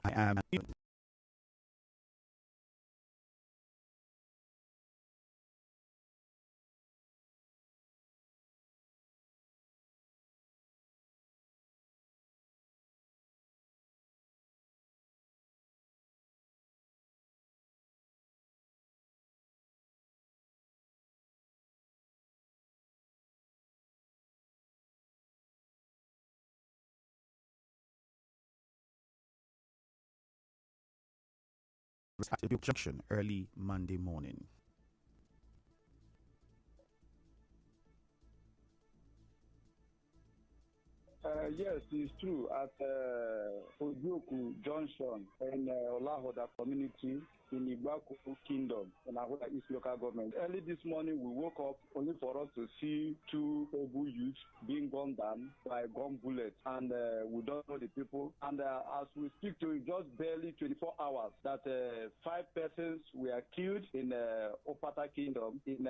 I am. At the junction early Monday morning. Yes, it's true. At Ojoku Junction in Olahoda community in Igbaku Kingdom in Ahoda East Local Government. Early this morning, we woke up only for us to see two able youths being gunned down by gun bullets, and we don't know the people. And as we speak to you, just barely 24 hours, that 5 persons were killed in Opata Kingdom in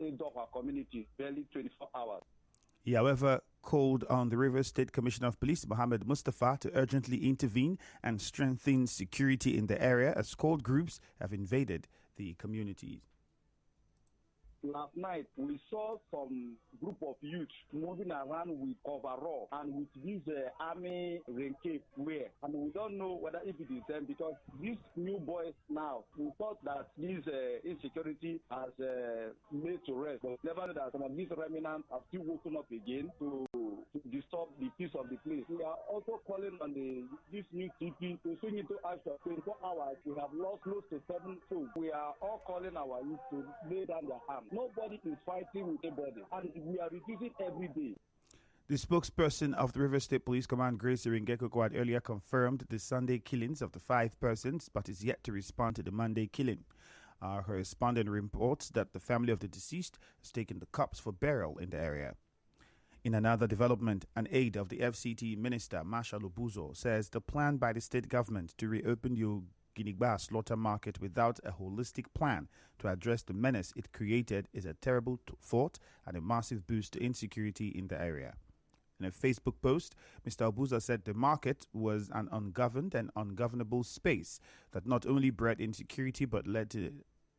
Edoha community, barely 24 hours. He, however, called on the Rivers State Commissioner of Police, Mohammed Mustafa, to urgently intervene and strengthen security in the area as squad groups have invaded the communities. Last night, we saw some group of youth moving around with overall and with this army raincape wear. And we don't know whether if it is them, because these new boys now, we thought that this insecurity has made to rest. But never know that some of these remnants have still woken up again to disturb the peace of the place. We are also calling on this new TP to swing into action. 24 hours, we have lost close to 7 souls. We are all calling our youth to lay down their arms. Nobody is fighting with anybody, and we are reducing every day. The spokesperson of the River State Police Command, Grace Iringeko, had earlier confirmed the Sunday killings of the 5 persons, but is yet to respond to the Monday killing. Our correspondent reports that the family of the deceased has taken the corpse for burial in the area. In another development, an aide of the FCT Minister, Marshal Obuzo, says the plan by the state government to reopen the Oginigba slaughter market without a holistic plan to address the menace it created is a terrible thought and a massive boost to insecurity in the area. In a Facebook post, Mr. Obuza said the market was an ungoverned and ungovernable space that not only bred insecurity but led to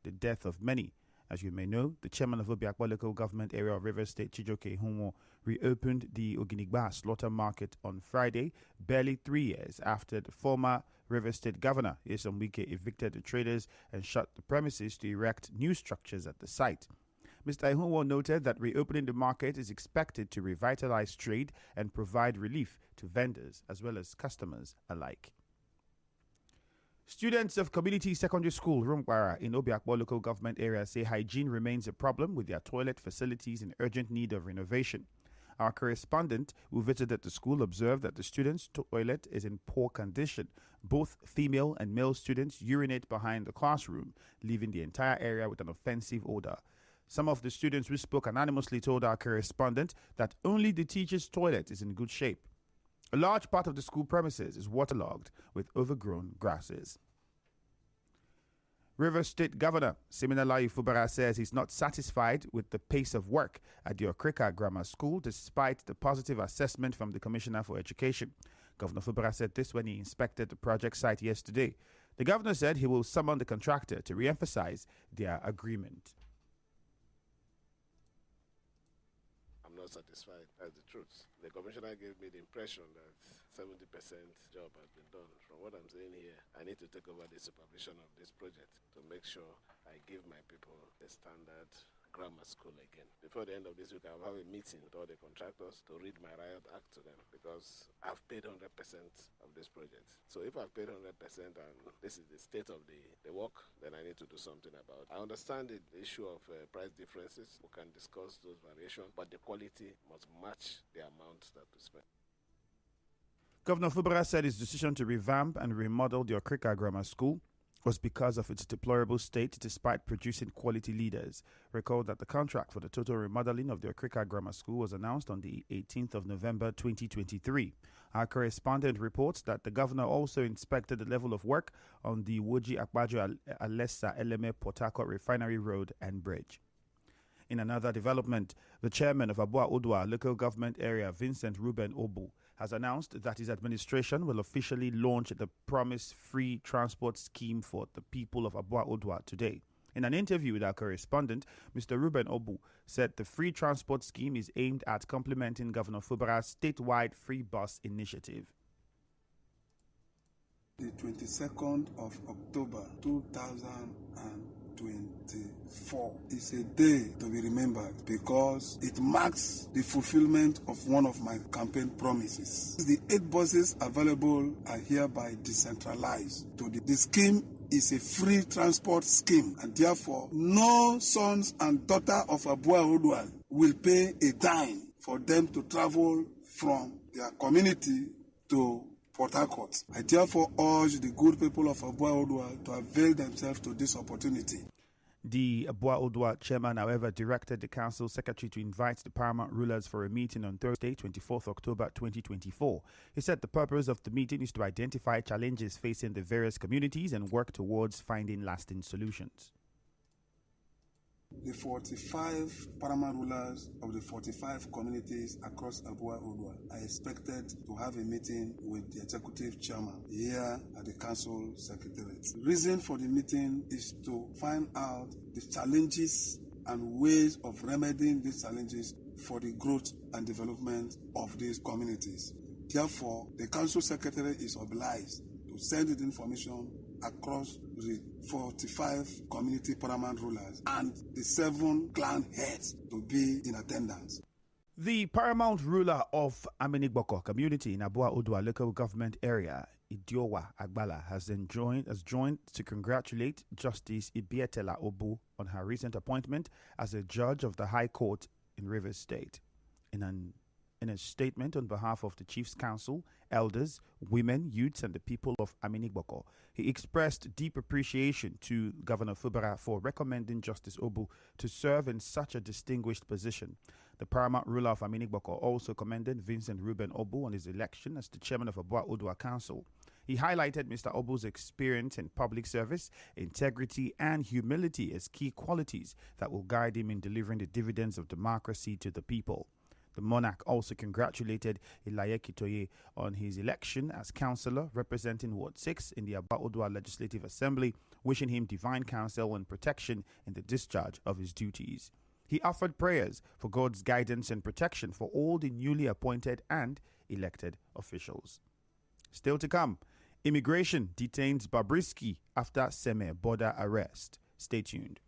the death of many. As you may know, the chairman of Obiakwa local government area of River State, Chijoke Hunwo, reopened the Oginigba slaughter market on Friday, barely 3 years after the former River State governor, Nyesom Wike, evicted the traders and shut the premises to erect new structures at the site. Mr. Ihunwo noted that reopening the market is expected to revitalize trade and provide relief to vendors as well as customers alike. Students of Community Secondary School Rumkwara in Obiakwa local government area say hygiene remains a problem with their toilet facilities in urgent need of renovation. Our correspondent who visited the school observed that the students' toilet is in poor condition. Both female and male students urinate behind the classroom, leaving the entire area with an offensive odor. Some of the students who spoke anonymously told our correspondent that only the teacher's toilet is in good shape. A large part of the school premises is waterlogged with overgrown grasses. River State Governor Siminalayi Fubara says he's not satisfied with the pace of work at the Okrika Grammar School despite the positive assessment from the Commissioner for Education. Governor Fubara said this when he inspected the project site yesterday. The governor said he will summon the contractor to re-emphasize their agreement. Not satisfied. That's the truth. The commissioner gave me the impression that 70% job has been done. From what I'm saying here, I need to take over the supervision of this project to make sure I give my people a standard grammar school again. Before the end of this week, I'll have a meeting with all the contractors to read my riot act to them because I've paid 100% of this project. So if I've paid 100% and this is the state of the work, then I need to do something about it. I understand the issue of price differences. We can discuss those variations, but the quality must match the amount that we spend. Governor Fubara said his decision to revamp and remodel the Okrika Grammar School was because of its deplorable state despite producing quality leaders. Recall that the contract for the total remodeling of the Okrika Grammar School was announced on the 18th of November 2023. Our correspondent reports that the governor also inspected the level of work on the Woji Akbajo Alessa Eleme Port Harcourt Refinery Road and Bridge. In another development, the chairman of Abua Odwa local government area, Vincent Ruben Obu, has announced that his administration will officially launch the Promise Free Transport Scheme for the people of Abua Odwa today. In an interview with our correspondent, Mr. Ruben Obu said the free transport scheme is aimed at complementing Governor Fubara's statewide free bus initiative. The 22nd of October 2024 is a day to be remembered because it marks the fulfillment of one of my campaign promises. The 8 buses available are hereby decentralized. The scheme is a free transport scheme, and therefore no sons and daughters of Abua Odwa will pay a dime for them to travel from their community to Port Harcourt. I therefore urge the good people of Abua Odwa to avail themselves to this opportunity. The Abua Odwa chairman, however, directed the council secretary to invite the paramount rulers for a meeting on Thursday, 24th October 2024. He said the purpose of the meeting is to identify challenges facing the various communities and work towards finding lasting solutions. The 45 paramount rulers of the 45 communities across Abua Odwa are expected to have a meeting with the executive chairman here at the council secretariat. The reason for the meeting is to find out the challenges and ways of remedying these challenges for the growth and development of these communities. Therefore, the council secretary is obliged to send the information across the 45 community paramount rulers and the 7 clan heads to be in attendance. The paramount ruler of Aminigboko community in Abua Odwa local government area, Idiowa Agbala, has joined to congratulate Justice Ibietela Obu on her recent appointment as a judge of the High Court in Rivers State. In a statement on behalf of the Chiefs Council, elders, women, youths, and the people of Aminigboko, he expressed deep appreciation to Governor Fubara for recommending Justice Obu to serve in such a distinguished position. The paramount ruler of Aminigboko also commended Vincent Ruben Obu on his election as the chairman of Abua Odwa Council. He highlighted Mr. Obu's experience in public service, integrity, and humility as key qualities that will guide him in delivering the dividends of democracy to the people. The monarch also congratulated Ilaye Kitoye on his election as councillor representing Ward 6 in the Abua Odwa Legislative Assembly, wishing him divine counsel and protection in the discharge of his duties. He offered prayers for God's guidance and protection for all the newly appointed and elected officials. Still to come, immigration detains Babrisky after Seme border arrest. Stay tuned.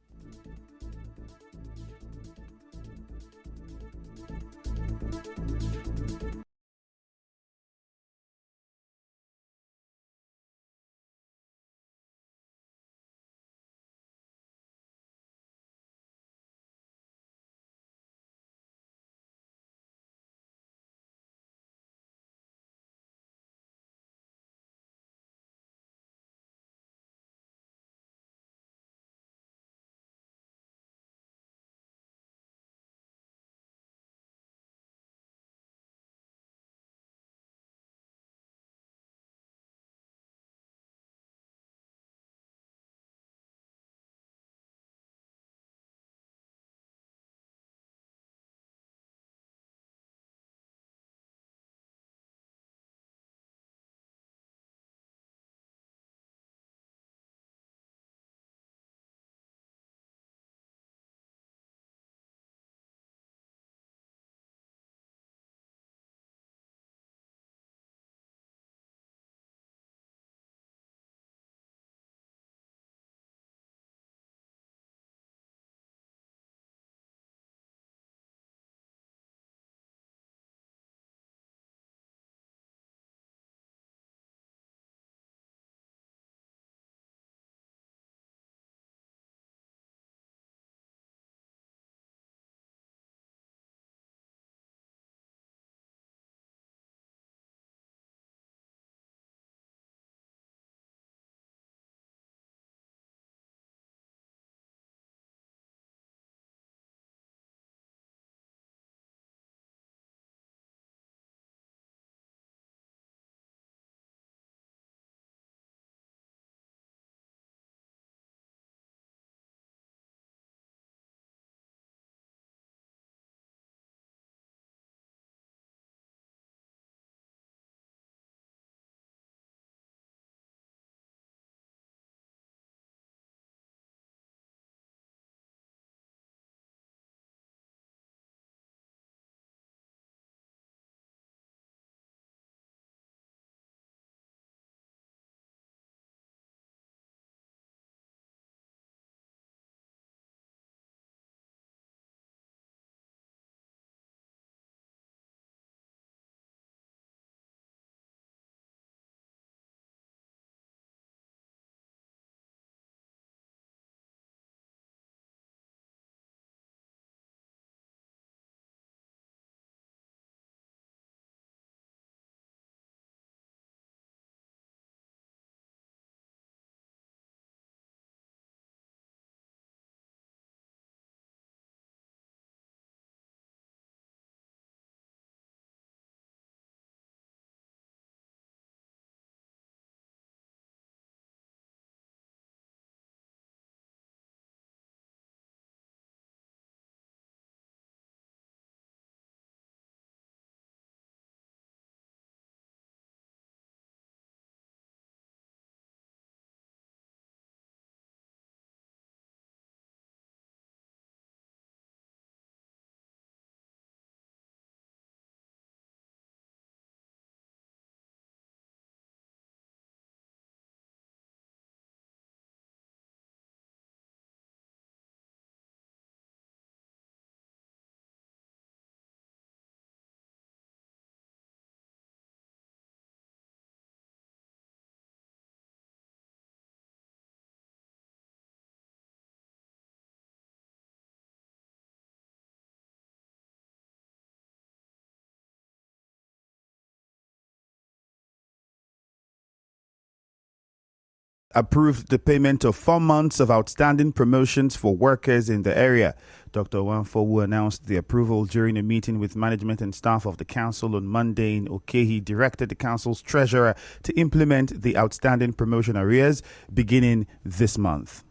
approved the payment of 4 months of outstanding promotions for workers in the area. Dr. Wanfowu announced the approval during a meeting with management and staff of the council on Monday in Okeh. He directed the council's treasurer to implement the outstanding promotion arrears beginning this month.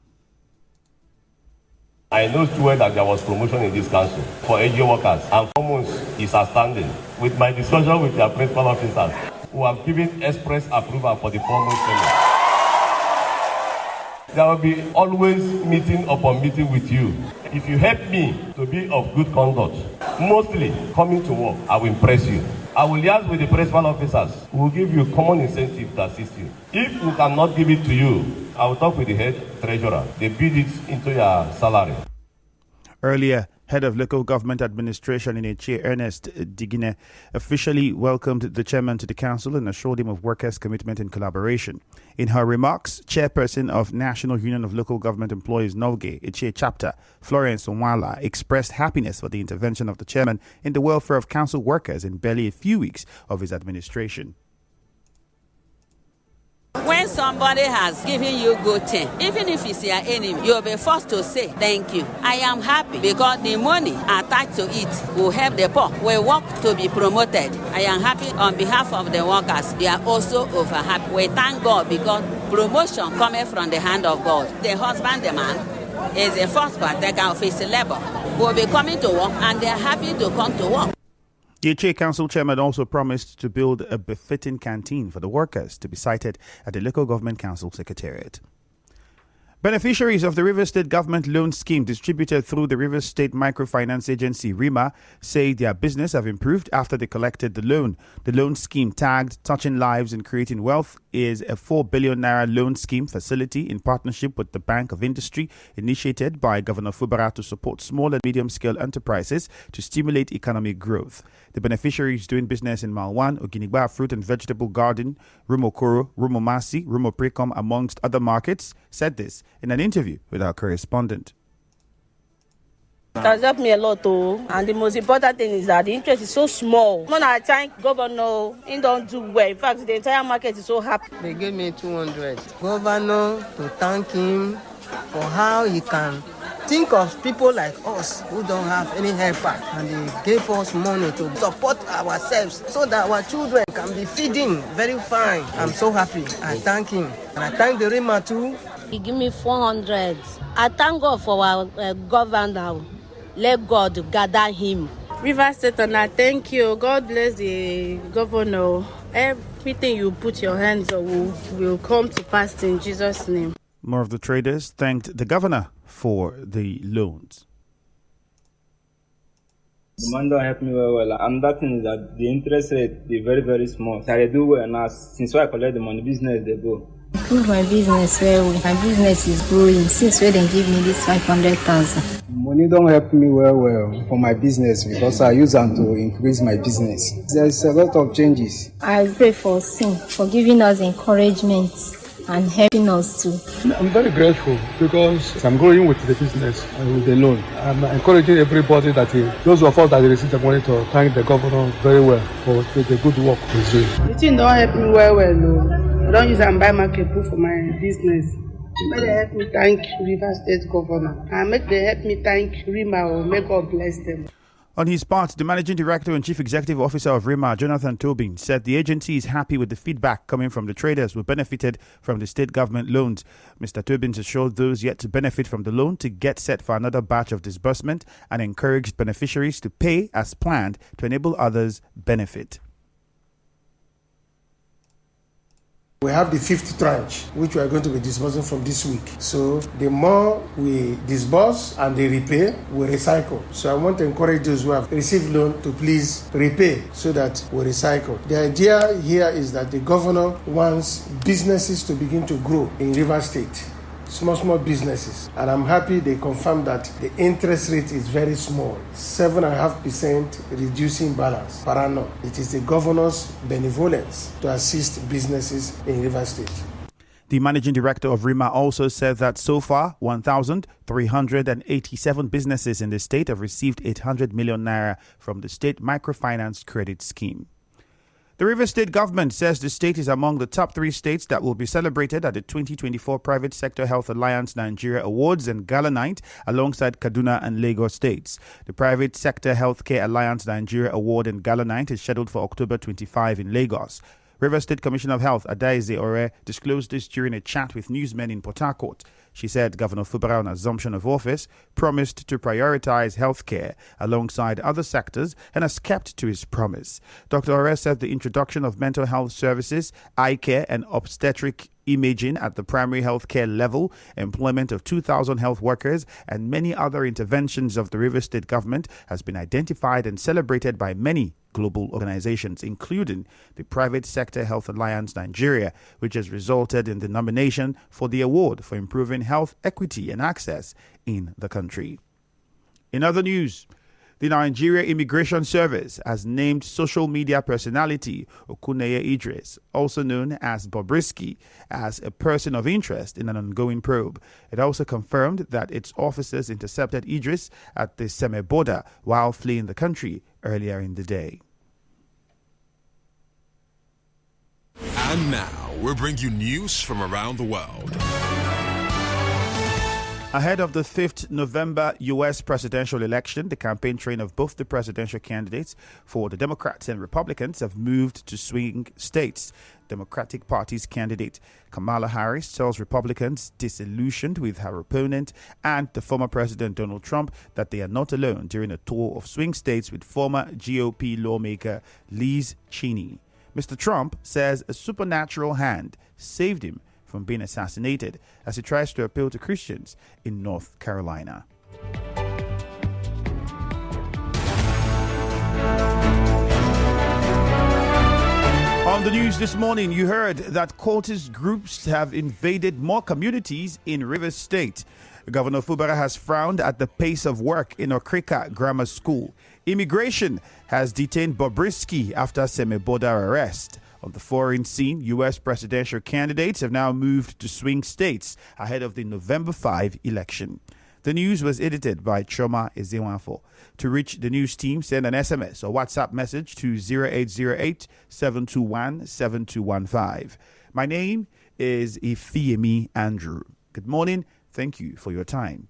I know too well that there was promotion in this council for AGO workers, and 4 months is outstanding. With my discussion with their principal officers, who have given express approval for the 4 months payment. There will be always meeting upon meeting with you. If you help me to be of good conduct, mostly coming to work, I will impress you. I will liaise with the principal officers who will give you common incentive to assist you. If we cannot give it to you, I will talk with the head treasurer. They build it into your salary. Earlier, Head of Local Government Administration in Echie, Ernest Digine, officially welcomed the chairman to the council and assured him of workers' commitment and collaboration. In her remarks, Chairperson of National Union of Local Government Employees Nolge, Echie Chapter, Florence Onwala, expressed happiness for the intervention of the chairman in the welfare of council workers in barely a few weeks of his administration. When somebody has given you good thing, even if it's your enemy, you'll be forced to say thank you. I am happy because the money attached to it will help the poor. We work to be promoted. I am happy on behalf of the workers. They are also over happy. We thank God because promotion coming from the hand of God. The husband, the man, is the first partaker of his labor. Will be coming to work and they are happy to come to work. The Echie Council chairman also promised to build a befitting canteen for the workers to be sited at the Local Government Council Secretariat. Beneficiaries of the Rivers State Government Loan Scheme distributed through the Rivers State Microfinance Agency, RIMA, say their business have improved after they collected the loan. The loan scheme, tagged Touching Lives and Creating Wealth, is a 4 billion naira loan scheme facility in partnership with the Bank of Industry, initiated by Governor Fubara to support small and medium-scale enterprises to stimulate economic growth. The beneficiaries doing business in Malwan, Oginigba Fruit and Vegetable Garden, Rumokoro, Rumomasi, Rumoprecom, amongst other markets, said this in an interview with our correspondent. It has helped me a lot too, and the most important thing is that the interest is so small. When I thank Governor, he don't do well. In fact, the entire market is so happy. They gave me 200. Governor, to thank him for how he can think of people like us who don't have any helper, and they gave us money to support ourselves so that our children can be feeding very fine. I'm so happy. I thank him, and I thank the RIMA too. He gave me 400. I thank God for our governor. Let God gather him. Rivers State, and I thank you. God bless the governor. Everything you put your hands on will come to pass in Jesus' name. More of the traders thanked the governor for the loans. The man don't help me well. And that thing is that the interest rate is very, very small. So I do well now. Since I collect the money, business they go. Improve my business well. My business is growing since when they give me this 500,000. Money don't help me well for my business because I use them to increase my business. There's a lot of changes. I pray for Sin for giving us encouragement and helping us too. I'm very grateful because I'm growing with the business and with the loan. I'm encouraging everybody those of us that receive the money to thank the governor very well for the good work he's doing. The thing don't help me well. I don't use and buy market food for my business. May they help me thank Rivers State Governor. And make they help me thank RIMA or may God bless them. On his part, the Managing Director and Chief Executive Officer of RIMA, Jonathan Tobin, said the agency is happy with the feedback coming from the traders who benefited from the state government loans. Mr. Tobin assured those yet to benefit from the loan to get set for another batch of disbursement and encouraged beneficiaries to pay as planned to enable others benefit. We have the fifth tranche, which we are going to be disbursing from this week. So the more we disburse and they repay, we recycle. So I want to encourage those who have received loan to please repay so that we recycle. The idea here is that the governor wants businesses to begin to grow in Rivers State. Small businesses, and I'm happy they confirmed that the interest rate is very small, 7.5% reducing balance per annum. It is the governor's benevolence to assist businesses in Rivers State. The managing director of RIMA also said that so far 1,387 businesses in the state have received 800 million naira from the state microfinance credit scheme. The Rivers State government says the state is among the top 3 states that will be celebrated at the 2024 Private Sector Health Alliance Nigeria Awards and Gala Night alongside Kaduna and Lagos states. The Private Sector Healthcare Alliance Nigeria Award and Gala Night is scheduled for October 25 in Lagos. Rivers State Commissioner of Health Adaize Ore disclosed this during a chat with newsmen in Port Harcourt. She said Governor Fubara, on assumption of office, promised to prioritize healthcare alongside other sectors and has kept to his promise. Dr. Ore said the introduction of mental health services, eye care and obstetric imaging at the primary health care level, employment of 2,000 health workers, and many other interventions of the Rivers State government has been identified and celebrated by many global organizations, including the Private Sector Health Alliance Nigeria, which has resulted in the nomination for the award for improving health equity and access in the country. In other news, the Nigeria Immigration Service has named social media personality Okuneye Idris, also known as Bobrisky, as a person of interest in an ongoing probe. It also confirmed that its officers intercepted Idris at the Seme border while fleeing the country earlier in the day. And now, we'll bring you news from around the world. Ahead of the 5th November U.S. presidential election, the campaign train of both the presidential candidates for the Democrats and Republicans have moved to swing states. Democratic Party's candidate Kamala Harris tells Republicans disillusioned with her opponent and the former President Donald Trump that they are not alone during a tour of swing states with former GOP lawmaker Liz Cheney. Mr. Trump says a supernatural hand saved him from being assassinated as he tries to appeal to Christians in North Carolina. On the news this morning, you heard that cultist groups have invaded more communities in Rivers State. Governor Fubara has frowned at the pace of work in Okrika Grammar School. Immigration has detained Bobrisky after Seme border arrest. On the foreign scene, U.S. presidential candidates have now moved to swing states ahead of the November 5 election. The news was edited by Choma Ezewanfo. To reach the news team, send an SMS or WhatsApp message to 0808-721-7215. My name is Ifeemi Andrew. Good morning. Thank you for your time.